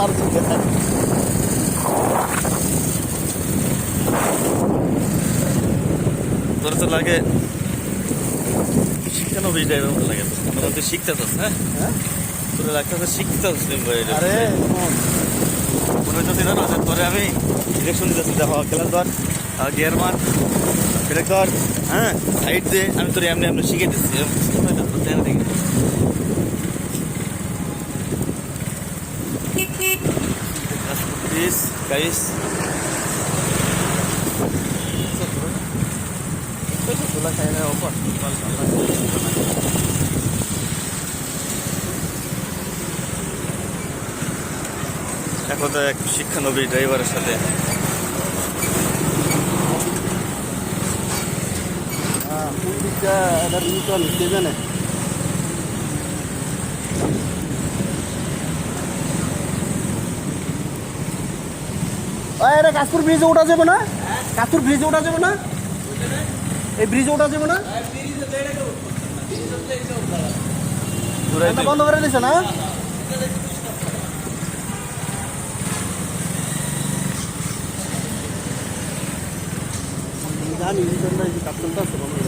আর তোর তো লাগে শিক্ষানো বেশি ড্রাইভার মতো লাগে তোর তুই শিখতেছস হ্যাঁ তোর লাগতেছে শিখতেছস আরে মনে হচ্ছে জানো যে তোরে আমি ডিরেকশন দিতেছি দেখো ক্লাস ধর গিয়ার মার ব্রেক ধর হ্যাঁ সাইড দে আমি তোর এমনি এমনি শিখে দিচ্ছি প্লিজ গাইস তোলা খাই না ওপর এখন তো এক শিক্ষানবী ড্রাইভারের সাথে কোন দিকটা এটা নিউটন কে জানে আরে কাশপুর ব্রিজে ওঠা যাবে না কাশপুর ব্রিজে ওঠা যাবে না এই ব্রিজে ওঠা যাবে না বন্ধ করে দিছে না জানি কাপড়টা আছে